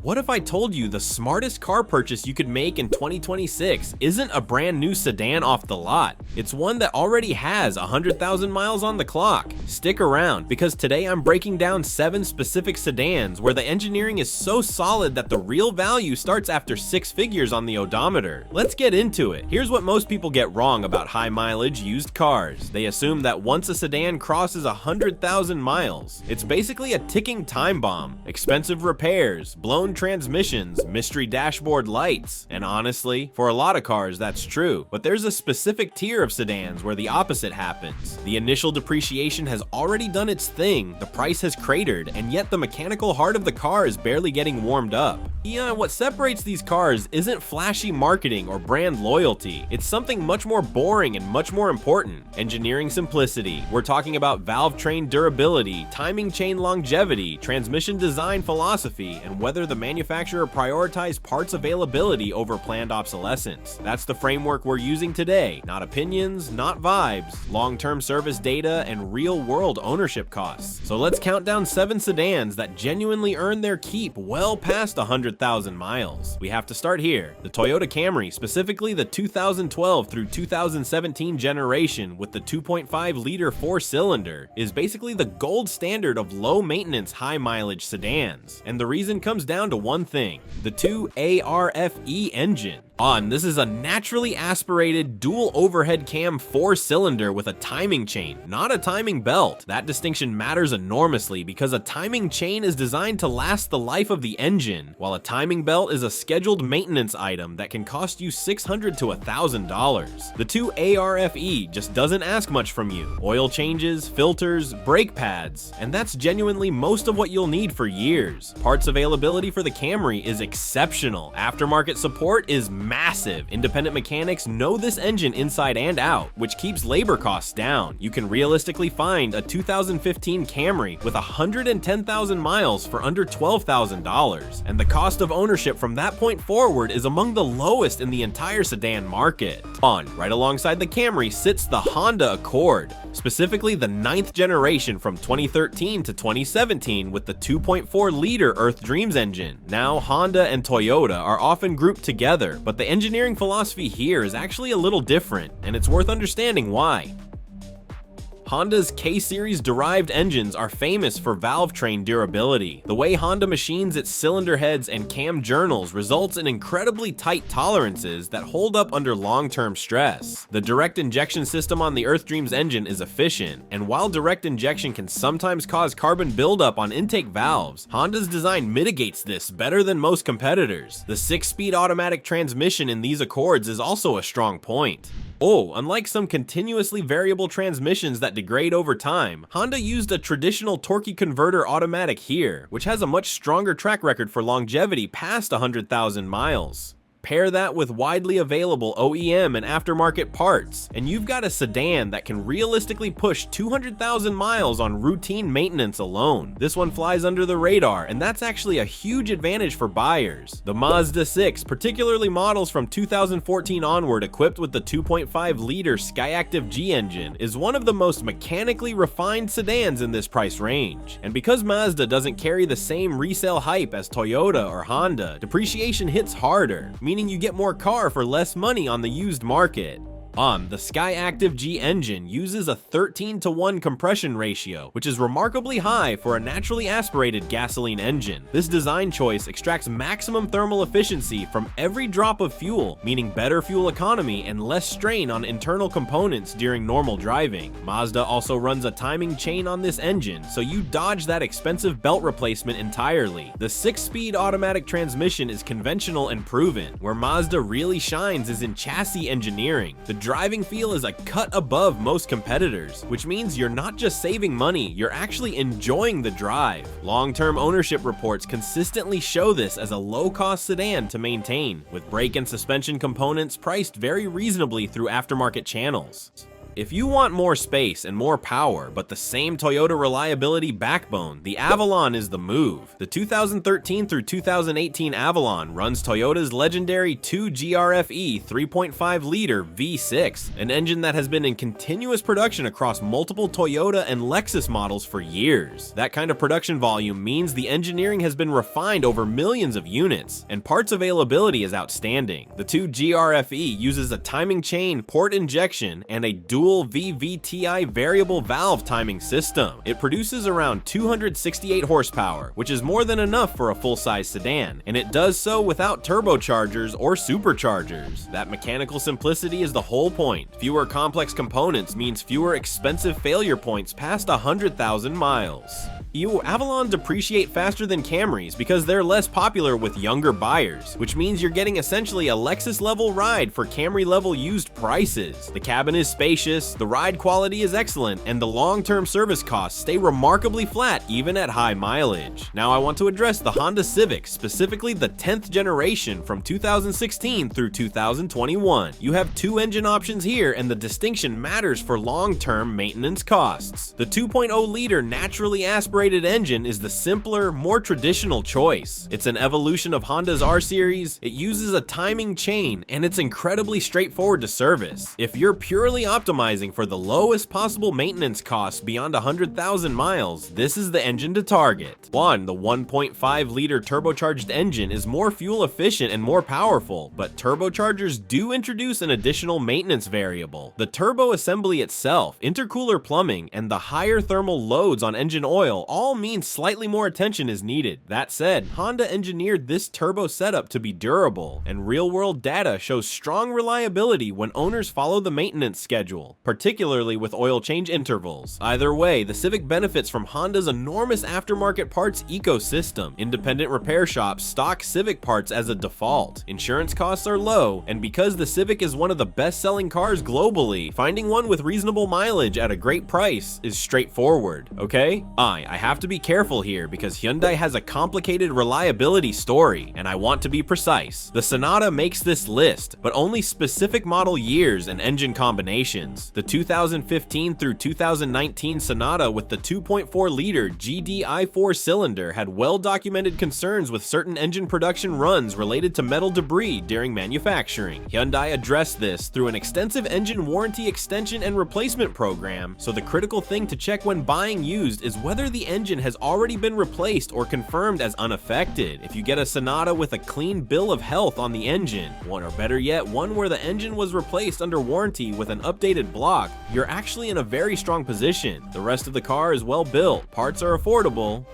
What if I told you the smartest car purchase you could make in 2026 isn't a brand new sedan off the lot? It's one that already has 100,000 miles on the clock. Stick around, because today I'm breaking down 7 specific sedans where the engineering is so solid that the real value starts after 6 figures on the odometer. Let's get into it. Here's what most people get wrong about high mileage used cars. They assume that once a sedan crosses 100,000 miles, it's basically a ticking time bomb. Expensive repairs, blown transmissions, mystery dashboard lights. And honestly, for a lot of cars that's true, but there's a specific tier of sedans where the opposite happens. The initial depreciation has already done its thing, the price has cratered, and yet the mechanical heart of the car is barely getting warmed up. Yeah, what separates these cars isn't flashy marketing or brand loyalty. It's something much more boring and much more important. Engineering simplicity. We're talking about valve train durability, timing chain longevity, transmission design philosophy, and whether the manufacturer prioritized parts availability over planned obsolescence. That's the framework we're using today. Not opinions, not vibes, long-term service data, and real-world ownership costs. So let's count down 7 sedans that genuinely earn their keep well past 100,000 miles. We have to start here. The Toyota Camry, specifically the 2012 through 2017 generation with the 2.5-liter 4-cylinder, is basically the gold standard of low-maintenance, high-mileage sedans. And the reason comes down to one thing: the 2ARFE engine. This is a naturally aspirated dual overhead cam 4-cylinder with a timing chain, not a timing belt. That distinction matters enormously because a timing chain is designed to last the life of the engine, while a timing belt is a scheduled maintenance item that can cost you $600 to $1,000. The 2ARFE just doesn't ask much from you. Oil changes, filters, brake pads, and that's genuinely most of what you'll need for years. Parts availability for the Camry is exceptional. Aftermarket support is massive. Independent mechanics know this engine inside and out, which keeps labor costs down. You can realistically find a 2015 Camry with 110,000 miles for under $12,000, and the cost of ownership from that point forward is among the lowest in the entire sedan market. Right alongside the Camry sits the Honda Accord, specifically the 9th generation from 2013 to 2017 with the 2.4-liter Earth Dreams engine. Now, Honda and Toyota are often grouped together, but the engineering philosophy here is actually a little different, and it's worth understanding why. Honda's K-Series derived engines are famous for valve train durability. The way Honda machines its cylinder heads and cam journals results in incredibly tight tolerances that hold up under long-term stress. The direct injection system on the Earth Dreams engine is efficient, and while direct injection can sometimes cause carbon buildup on intake valves, Honda's design mitigates this better than most competitors. The 6-speed automatic transmission in these Accords is also a strong point. Unlike some continuously variable transmissions that degrade over time, Honda used a traditional torque converter automatic here, which has a much stronger track record for longevity past 100,000 miles. Pair that with widely available OEM and aftermarket parts, and you've got a sedan that can realistically push 200,000 miles on routine maintenance alone. This one flies under the radar, and that's actually a huge advantage for buyers. The Mazda 6, particularly models from 2014 onward equipped with the 2.5-liter Skyactiv G engine, is one of the most mechanically refined sedans in this price range. And because Mazda doesn't carry the same resale hype as Toyota or Honda, depreciation hits harder, meaning you get more car for less money on the used market. The Skyactiv G engine uses a 13:1 compression ratio, which is remarkably high for a naturally aspirated gasoline engine. This design choice extracts maximum thermal efficiency from every drop of fuel, meaning better fuel economy and less strain on internal components during normal driving. Mazda also runs a timing chain on this engine, so you dodge that expensive belt replacement entirely. The 6-speed automatic transmission is conventional and proven. Where Mazda really shines is in chassis engineering. The driving feel is a cut above most competitors, which means you're not just saving money, you're actually enjoying the drive. Long-term ownership reports consistently show this as a low-cost sedan to maintain, with brake and suspension components priced very reasonably through aftermarket channels. If you want more space and more power, but the same Toyota reliability backbone, the Avalon is the move. The 2013 through 2018 Avalon runs Toyota's legendary 2GRFE 3.5-liter V6, an engine that has been in continuous production across multiple Toyota and Lexus models for years. That kind of production volume means the engineering has been refined over millions of units, and parts availability is outstanding. The 2GRFE uses a timing chain, port injection, and a dual VVTi variable valve timing system. It produces around 268 horsepower, which is more than enough for a full-size sedan, and it does so without turbochargers or superchargers. That mechanical simplicity is the whole point. Fewer complex components means fewer expensive failure points past 100,000 miles. Avalon depreciate faster than Camrys because they're less popular with younger buyers, which means you're getting essentially a Lexus-level ride for Camry-level used prices. The cabin is spacious, the ride quality is excellent, and the long-term service costs stay remarkably flat even at high mileage. Now I want to address the Honda Civic, specifically the 10th generation from 2016 through 2021. You have two engine options here, and the distinction matters for long-term maintenance costs. The 2.0-liter naturally aspirated engine is the simpler, more traditional choice. It's an evolution of Honda's R-Series, it uses a timing chain, and it's incredibly straightforward to service. If you're purely optimizing for the lowest possible maintenance costs beyond 100,000 miles, this is the engine to target. 1. The 1.5-liter turbocharged engine is more fuel efficient and more powerful, but turbochargers do introduce an additional maintenance variable. The turbo assembly itself, intercooler plumbing, and the higher thermal loads on engine oil all mean slightly more attention is needed. That said, Honda engineered this turbo setup to be durable, and real-world data shows strong reliability when owners follow the maintenance schedule, particularly with oil change intervals. Either way, the Civic benefits from Honda's enormous aftermarket parts ecosystem. Independent repair shops stock Civic parts as a default. Insurance costs are low, and because the Civic is one of the best-selling cars globally, finding one with reasonable mileage at a great price is straightforward, okay? I have to be careful here because Hyundai has a complicated reliability story, and I want to be precise. The Sonata makes this list, but only specific model years and engine combinations. The 2015 through 2019 Sonata with the 2.4-liter GDI4 cylinder had well-documented concerns with certain engine production runs related to metal debris during manufacturing. Hyundai addressed this through an extensive engine warranty extension and replacement program, so the critical thing to check when buying used is whether the engine has already been replaced or confirmed as unaffected. If you get a Sonata with a clean bill of health on the engine, one or better yet, one where the engine was replaced under warranty with an updated block, you're actually in a very strong position. The rest of the car is well built, parts are affordable,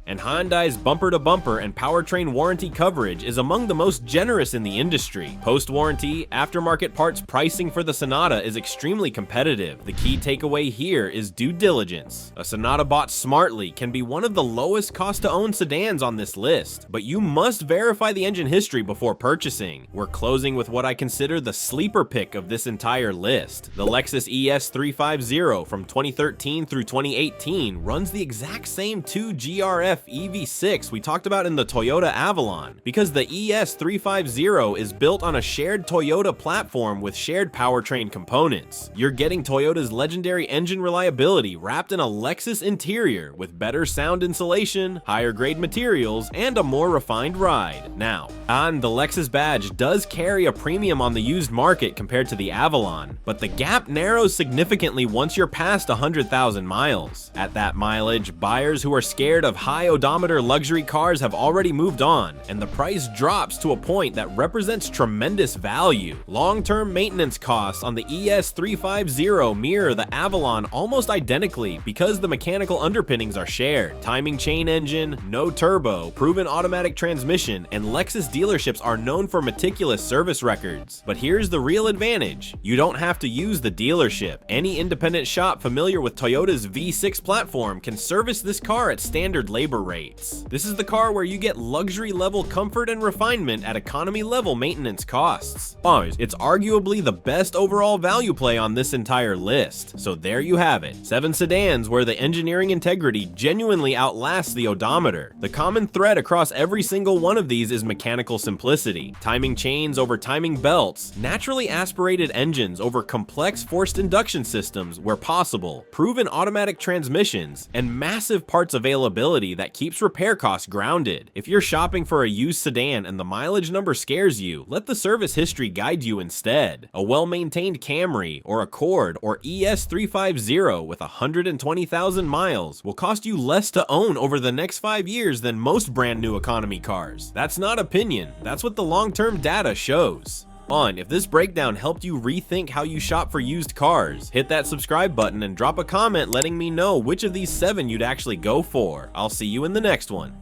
and Hyundai's bumper-to-bumper and powertrain warranty coverage is among the most generous in the industry. Post-warranty, aftermarket parts pricing for the Sonata is extremely competitive. The key takeaway here is due diligence. A Sonata bought smartly can be one of the lowest cost-to-own sedans on this list, but you must verify the engine history before purchasing. We're closing with what I consider the sleeper pick of this entire list. The Lexus ES350 from 2013 through 2018 runs the exact same 2GRF EV6 we talked about in the Toyota Avalon, because the ES350 is built on a shared Toyota platform with shared powertrain components. You're getting Toyota's legendary engine reliability wrapped in a Lexus interior with better sound insulation, higher grade materials, and a more refined ride. Now, the Lexus badge does carry a premium on the used market compared to the Avalon, but the gap narrows significantly once you're past 100,000 miles. At that mileage, buyers who are scared of high odometer luxury cars have already moved on, and the price drops to a point that represents tremendous value. Long-term maintenance costs on the ES350 mirror the Avalon almost identically because the mechanical underpinnings are shared. Timing chain engine, no turbo, proven automatic transmission, and Lexus dealerships are known for meticulous service records. But here's the real advantage. You don't have to use the dealership. Any independent shop familiar with Toyota's V6 platform can service this car at standard labor rates. This is the car where you get luxury level comfort and refinement at economy level maintenance costs. It's arguably the best overall value play on this entire list. So there you have it. 7 sedans where the engineering integrity genuinely outlasts the odometer. The common thread across every single one of these is mechanical mechanical simplicity, timing chains over timing belts, naturally aspirated engines over complex forced induction systems where possible, proven automatic transmissions, and massive parts availability that keeps repair costs grounded. If you're shopping for a used sedan and the mileage number scares you, let the service history guide you instead. A well-maintained Camry or Accord or ES350 with 120,000 miles will cost you less to own over the next 5 years than most brand new economy cars. That's not opinion, that's what the long-term data shows. If this breakdown helped you rethink how you shop for used cars, hit that subscribe button and drop a comment letting me know which of these 7 you'd actually go for. I'll see you in the next one.